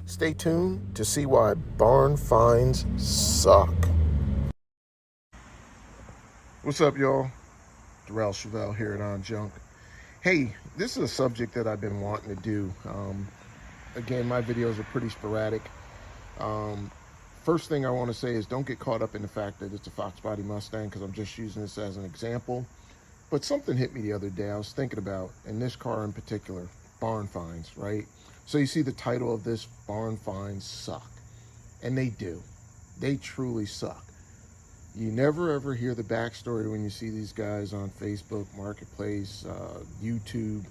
Stay tuned to see why barn finds suck. What's up, y'all? Darrell Chevelle here at On Junk. Hey, this is a subject that I've been wanting to do. Again, my videos are pretty sporadic. First thing I want to say is don't get caught up in the fact that it's a Foxbody Mustang, because I'm just using this as an example. But something hit me the other day. I was thinking about, in this car in particular, barn finds, right? So you see the title of this, Barn Finds Suck. And they do. They truly suck. You never ever hear the backstory when you see these guys on Facebook, Marketplace, YouTube,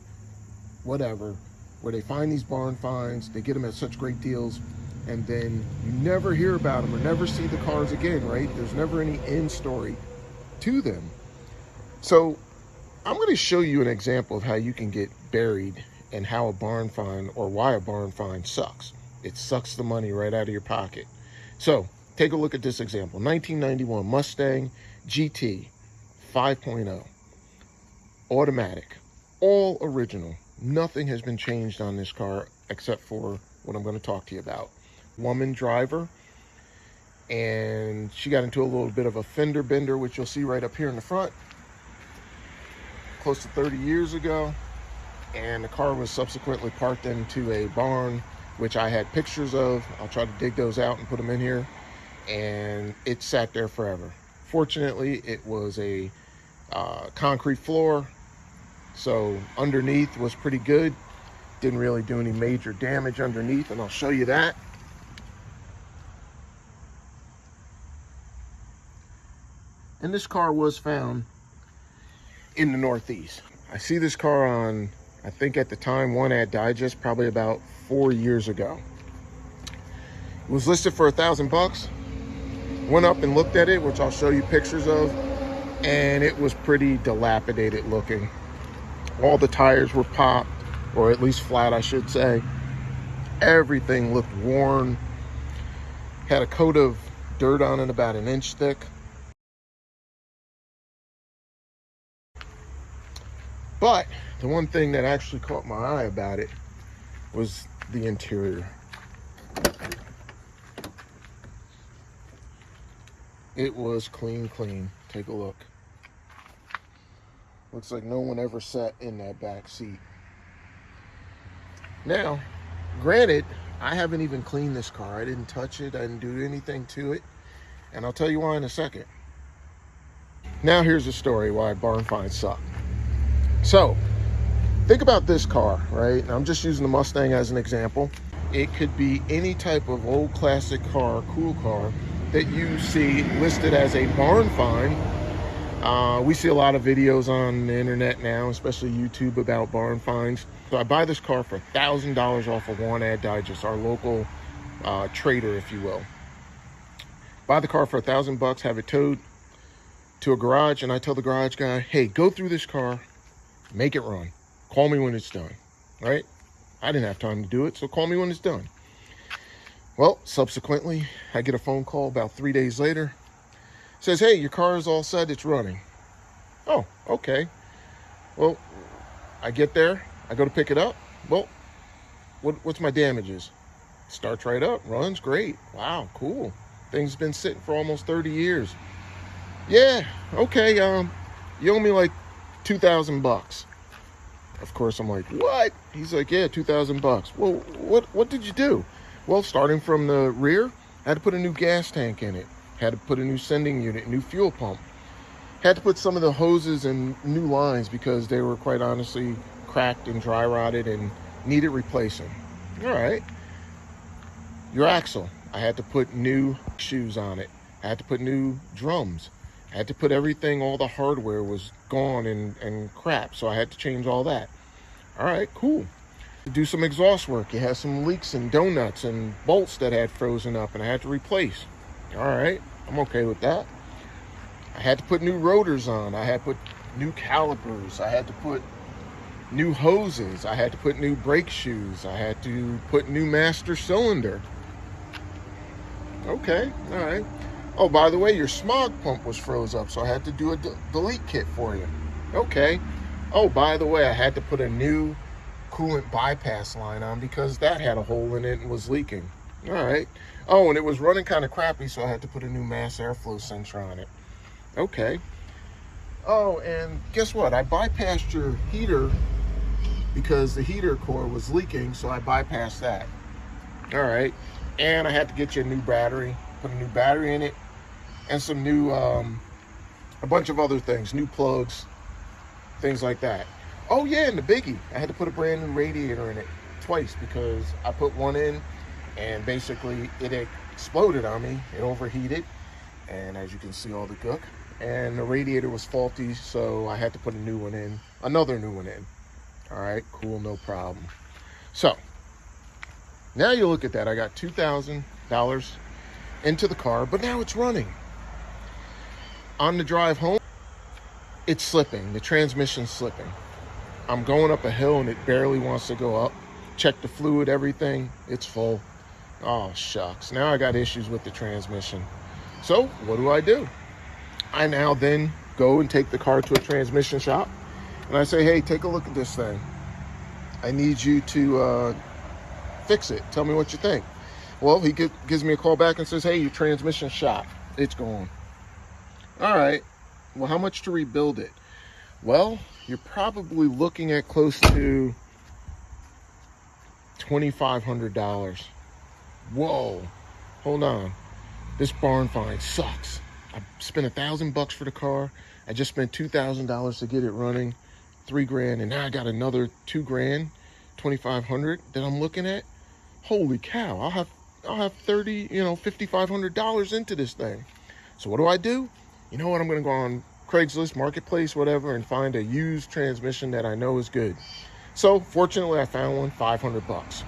whatever, where they find these barn finds, they get them at such great deals, and then you never hear about them or never see the cars again, right? There's never any end story to them. So I'm going to show you an example of how you can get buried and how a barn find, or why a barn find sucks. It sucks the money right out of your pocket. So take a look at this example. 1991 Mustang GT 5.0, automatic, all original. Nothing has been changed on this car except for what I'm going to talk to you about. Woman driver, and she got into a little bit of a fender bender, which you'll see right up here in the front, close to 30 years ago. And the car was subsequently parked into a barn, which I had pictures of. I'll try to dig those out and put them in here. And it sat there forever. Fortunately, it was a concrete floor, so underneath was pretty good. Didn't really do any major damage underneath, and I'll show you that. And this car was found in the Northeast. I see this car on, I think at the time, One Ad Digest, probably about 4 years ago. It was listed for $1,000. Went up and looked at it, which I'll show you pictures of, and it was pretty dilapidated looking. All the tires were popped, or at least flat, I should say. Everything looked worn. Had a coat of dirt on it about 1 inch thick. But the one thing that actually caught my eye about it was the interior. It was clean. Take a look. Looks like no one ever sat in that back seat. Now, granted, I haven't even cleaned this car. I didn't touch it. I didn't do anything to it. And I'll tell you why in a second. Now here's the story why barn finds suck. So, think about this car, right? And I'm just using the Mustang as an example. It could be any type of old classic car, cool car, that you see listed as a barn find. We see a lot of videos on the internet now, especially YouTube, about barn finds. So I buy this car for $1,000 off of One Ad Digest, our local trader, if you will. Buy the car for $1,000, have it towed to a garage, and I tell the garage guy, hey, go through this car, make it run. Call me when it's done, right? I didn't have time to do it, so call me when it's done. Well, subsequently, I get a phone call about 3 days later. Says, hey, your car is all set, it's running. Oh, okay. Well, I get there, I go to pick it up. Well, what's my damages? Starts right up, runs great. Wow, cool. Thing's been sitting for almost 30 years. Yeah, okay, you owe me like $2,000. Of course, I'm like, what? He's like, yeah, $2,000. Well, what did you do? Well, starting from the rear, I had to put a new gas tank in it. Had to put a new sending unit, new fuel pump. Had to put some of the hoses and new lines because they were quite honestly cracked and dry rotted and needed replacing. All right. Your axle, I had to put new shoes on it. I had to put new drums. I had to put everything, all the hardware was gone and crap, so I had to change all that. All right, cool. Do some exhaust work. You had some leaks and donuts and bolts that had frozen up and I had to replace. All right, I'm okay with that. I had to put new rotors on. I had to put new calipers. I had to put new hoses. I had to put new brake shoes. I had to put new master cylinder. Okay, all right. Oh, by the way, your smog pump was froze up, so I had to do a delete kit for you. Okay. Oh, by the way, I had to put a new coolant bypass line on because that had a hole in it and was leaking. All right. Oh, and it was running kind of crappy, so I had to put a new mass airflow sensor on it. Okay. Oh, and guess what? I bypassed your heater because the heater core was leaking, so I bypassed that. All right. And I had to get you a new battery, put a new battery in it, and some new, a bunch of other things, new plugs, things like that. Oh yeah, and the biggie, I had to put a brand new radiator in it twice because I put one in and basically it exploded on me. It overheated, and as you can see, all the gook, and the radiator was faulty, so I had to put a new one in, another new one in. All right, cool, no problem. So now you look at that, I got $2,000 into the car, but now it's running. On the drive home, it's slipping, the transmission's slipping. I'm going up a hill and it barely wants to go up. Check the fluid, everything, it's full. Oh shucks, now I got issues with the transmission. So what do? I now then go and take the car to a transmission shop and I say, hey, take a look at this thing. I need you to fix it. Tell me what you think. Well, he gives me a call back and says, hey, your transmission shop, it's gone. All right, well, how much to rebuild it? Well, you're probably looking at close to $2,500. Whoa, hold on. This Barn Find sucks. I spent $1,000 for the car. I just spent $2,000 to get it running, $3,000, and now I got another $2,000, $2,500 that I'm looking at. Holy cow! I'll have $5,500 into this thing. So what do? You know what? I'm gonna go on Craigslist, Marketplace, whatever, and find a used transmission that I know is good. So fortunately, I found one, $500.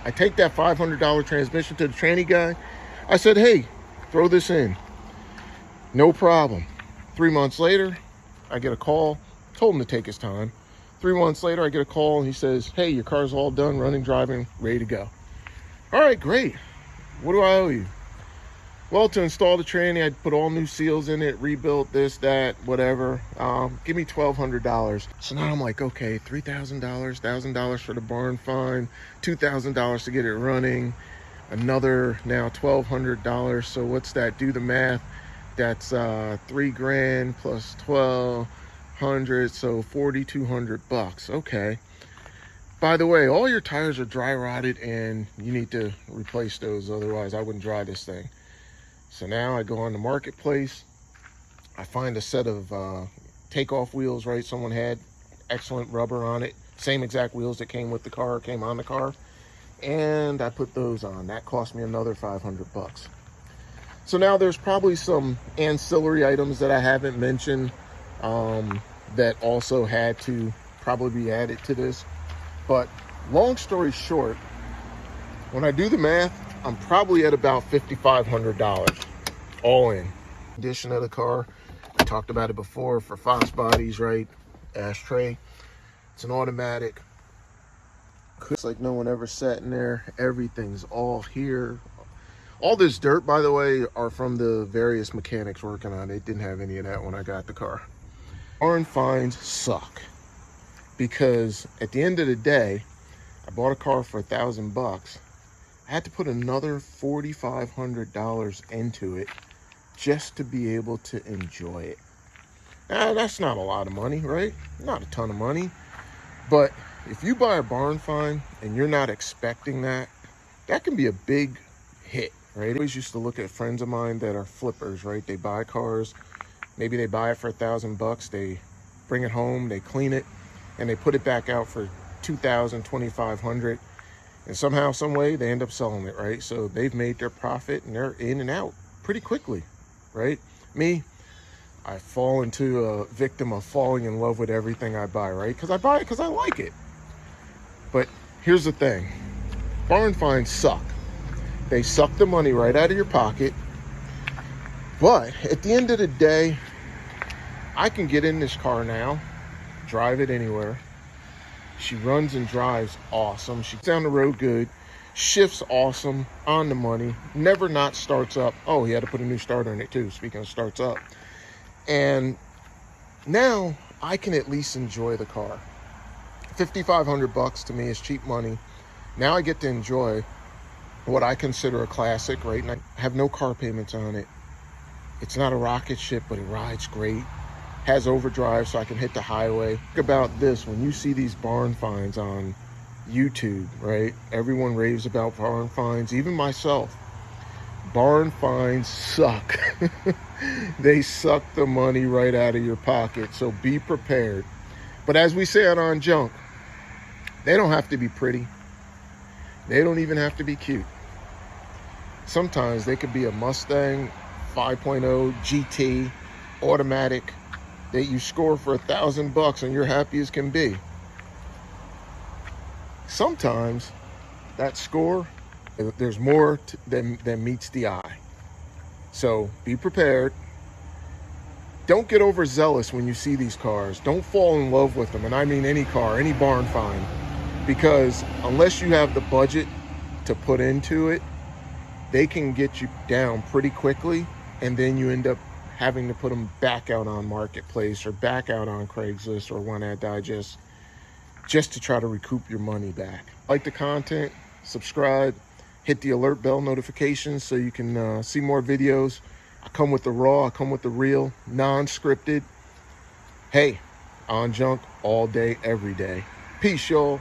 I take that $500 transmission to the tranny guy. I said, hey, throw this in. No problem. 3 months later, I get a call. Told him to take his time. 3 months later, I get a call and he says, hey, your car's all done, running, driving, ready to go. All right, great. What do I owe you? Well, to install the tranny, I'd put all new seals in it, rebuilt this, that, whatever. Give me $1,200. So now I'm like, okay, $3,000, $1,000 for the Barn Find, $2,000 to get it running, another now $1,200. So what's that? Do the math. That's $3,000 plus $1,200, so $4,200. Okay. By the way, all your tires are dry rotted and you need to replace those, otherwise I wouldn't drive this thing. So now I go on the Marketplace. I find a set of takeoff wheels, right? Someone had excellent rubber on it. Same exact wheels that came on the car. And I put those on. That cost me another $500. So now there's probably some ancillary items that I haven't mentioned that also had to probably be added to this. But long story short, when I do the math, I'm probably at about $5,500 all in. Condition of the car, I talked about it before for Foxbodies, right? Ashtray. It's an automatic. It's like no one ever sat in there. Everything's all here. All this dirt, by the way, are from the various mechanics working on it. Didn't have any of that when I got the car. Barn finds suck because at the end of the day, I bought a car for $1,000. I had to put another $4,500 into it just to be able to enjoy it. Now, that's not a lot of money, right? Not a ton of money. But if you buy a Barn Find and you're not expecting that, that can be a big hit, right? I always used to look at friends of mine that are flippers, right? They buy cars, maybe they buy it for $1,000, they bring it home, they clean it, and they put it back out for $2,000, $2,500. And somehow, some way, they end up selling it, right? So they've made their profit and they're in and out pretty quickly, right? Me, I fall into a victim of falling in love with everything I buy, right? Because I buy it because I like it. But here's the thing. Barn Finds suck. They suck the money right out of your pocket. But at the end of the day, I can get in this car now, drive it anywhere. She runs and drives awesome. She's down the road good. Shifts awesome, on the money. Never not starts up. Oh, he had to put a new starter in it too, speaking of starts up. And now I can at least enjoy the car. $5,500 to me is cheap money. Now I get to enjoy what I consider a classic, right? And I have no car payments on it. It's not a rocket ship, but it rides great. Has overdrive so I can hit the highway. Think about this, when you see these barn finds on YouTube, right? Everyone raves about barn finds, even myself. Barn finds suck. They suck the money right out of your pocket, so be prepared. But as we say on Junk, they don't have to be pretty. They don't even have to be cute. Sometimes they could be a Mustang 5.0 GT automatic that you score for $1,000 and you're happy as can be. Sometimes that score, there's more than meets the eye. So be prepared. Don't get overzealous when you see these cars. Don't fall in love with them. And I mean any car, any barn find. Because unless you have the budget to put into it, they can get you down pretty quickly. And then you end up having to put them back out on Marketplace or back out on Craigslist or One Ad Digest just to try to recoup your money back. Like the content, subscribe, hit the alert bell notifications so you can see more videos. I come with the raw, I come with the real, non-scripted. Hey, on Junk all day, every day. Peace, y'all.